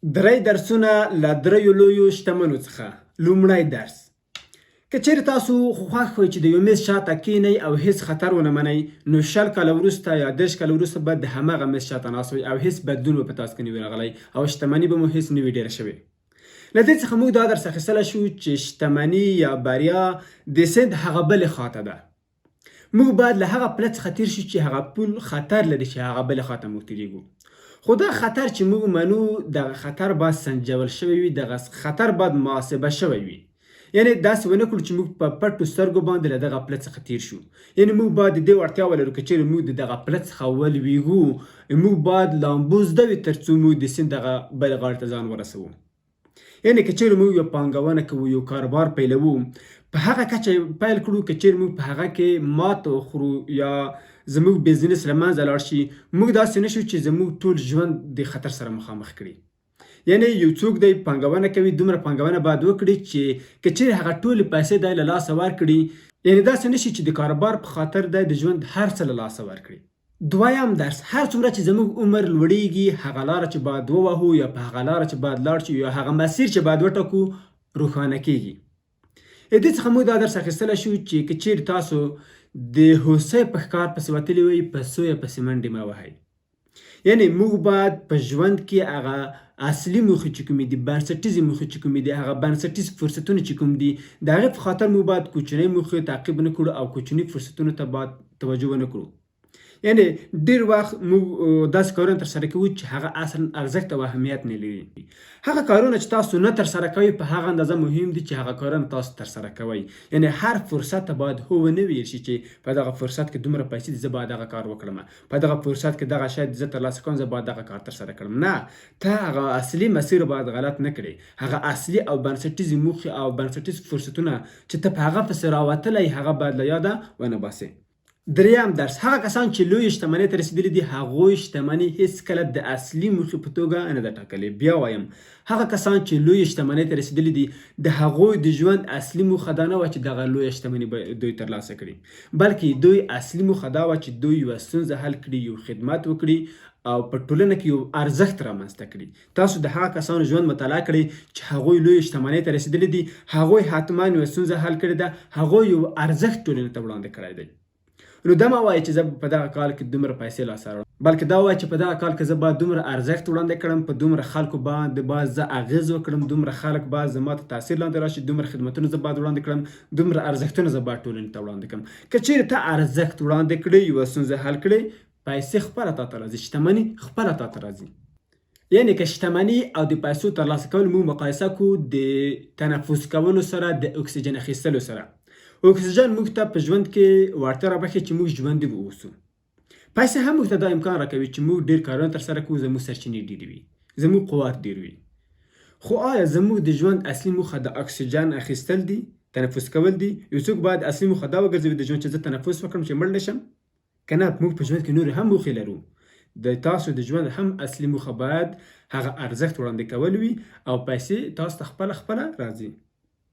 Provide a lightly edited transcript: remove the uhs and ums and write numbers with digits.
درې درسونه له دریو لویو شتمنو څخه. لومړی درس: که چیرې تاسو خوښ وئ چې د یو میز شاته کښېنئ او هیڅ خطر ونه منئ، نو 20 کاله وروسته یا 30 کاله وروسته به د هماغه میز شاته ناست وئ او هیڅ بدلون به په تاسو کې نه وي راغلی او شتمني به مو هیڅ نه وي ډېره شوې. له دې څخه موږ دا درس اخیستلی شو چې شتمني یا بریا د سیند هغه بلې خواته ده. موږ باید له هغه پله څخه تېر شو چې هغه پل خطر لري چې هغه بلې خواته موږ تېرېږو. خو دا خطر چې موږ منو، دغه خطر باید سنجول شوی وي، دغه خطر باید محاسبه شوی وي. یعنې داسې ونه کړو چې موږ په پټو سترګو باندې له دغه پله څخه تېر شو. یعنې موږ باید د دې وړتیا ولرو که چیرې موږ د دغه پله څخه ولوېږو، موږ باید لامبو زده وي تر څو موږ د سیند دغه بلې غاړې ته ځان ورسوو. یعنې که چیرې موږ یو پانګونه کوو، یو کاروبار پیلوو، په هغه کچه پیل کړو که چیرې موږ په هغه کې مات وخورو یا زموږ بزنس له منځه لاړ شي، موږ داسې نه شو چې زموږ ټول ژوند د خطر سره مخامخ کړي. یعنې یو څوک دی پانګونه کوي، دومره پانګونه باید وکړي چې که چیرې هغه ټولې پیسې دی له لاسه ورکړي، یعنې داسې نه شي چې د کاروبار په خاطر دی د ژوند هر څه له لاسه ورکړي. دویم درس: هر څومره چې زموږ عمر لوړیږي، هغه لاره چې باید ووهو یا په هغه لاره چې باید لاړ شو یا هغه مسیر چې باید وټاکو روښانه کیږي. دې څخه موږ دا درس اخیستلی شو چې که چیرې تاسو د هوسۍ په ښکار پسې وتلي وئ، په سویه پسې منډې مه وهئ. یعنې موږ باید په ژوند کې هغه اصلي موخې چې کومې دي، بنسټیزې موخې چې کومې دي، هغه بنسټیز فرصتونه چې کوم دي، د هغې په خاطر موږ باید کوچنۍ موخې تعقیب نه کړو او کوچني فرصتونو ته باید توجه ونه کړو. یعنې ډېر وخت موږ داسې کارونه ترسره کوو چې هغه اصلا ارزښت او اهمیت نه لري. هغه کارونه چې تاسو نه ترسره کوئ په هغه اندازه مهم دي چې هغه کارونه تاسو ترسره کوئ. یعنې هر فرصت ته باید هو ونه ویل شي چې په دغه فرصت کې دومره پیسې دي، زه باید دغه کار وکړم، په دغه فرصت کې دغه شی زه ترلاسه کوم، زه باید دغه کار ترسره کړم. نه، ته هغه اصلي مسیر باید غلط نه کړې. هغه اصلي او بنسټیزې موخې او بنسټیز فرصتونه چې ته په هغه پسې راوتلی، هغه باید له یاده ونه باسې. دریم درس: هغه کسان چې لویې شتمنۍ ته رسېدلي دي، هغوی شتمني هیڅکله د اصلي موخې په توګه نه ده ټاکلې. بیا وایم، هغه کسان چې لویې شتمنۍ ته رسېدلي دي، د هغوی د ژوند اصلي موخه دا نه وه چې دغه لویه شتمني به دوی ترلاسه کړي، بلکې دوی اصلي موخه دا وه چې دوی یوه ستونزه حل کړي، یو خدمت وکړي او په ټولنه کې یو ارزښت رامنځته کړي. تاسو د هغه کسانو ژوند مطالعه کړئ چې هغوی لویې شتمنۍ ته رسېدلي دي، هغوی حتما یوه ستونزه حل کړې ده، هغوی یو ارزښت ټولنې ته وړاندې کړی دی. نو دا مه وایئ چې زه په دغه کال کې دومره پیسې لاسته راوړم، بلکې دا ووایئ چې په دغه کال کې زه باید دومره ارزښت وړاندې کړم، په دومره خلکو باندې باید زه اغېز وکړم، دومره خلک باید زما ته تاثیر لاندې راشي، دومره خدمتونه زه باید وړاندې کړم، دومره ارزښتونه زه باید ټولنې ته وړاندې کړم. که چیرې ته ارزښت وړاندې کړې، یوه ستونزه حل کړې، پیسې خپله تا ته راځي، شتمني خپله تا ته راځي. یعنې که شتمني او د پیسو ترلاسه کول موږ مقایسه کړو د تنفس کولو سره، د اکسیجن اخیستلو سره، اکسیجن موږ ته په ژوند کې وړتیا رابخښي چې موږ ژوندي واوسو. پیسې هم موږ ته دا امکان راکوي چې موږ ډېر کارونه ترسره کړو، زموږ سرچینې ډېرې وي، زموږ قوت ډېر وي. خو آیا زموږ د ژوند اصلي موخه د اکسیجن اخیستل دي، تنفس کول دي؟ یو څوک باید اصلي موخه دا وګرځوي د ژوند چې زه تنفس وکړم چې مړ نه شم؟ که نه، موږ په ژوند کې نورې هم موخې لرو. د تاسو د ژوند هم اصلي موخه باید هغه ارزښت وړاندې کول وي او پیسې تاسو ته خپله راځي.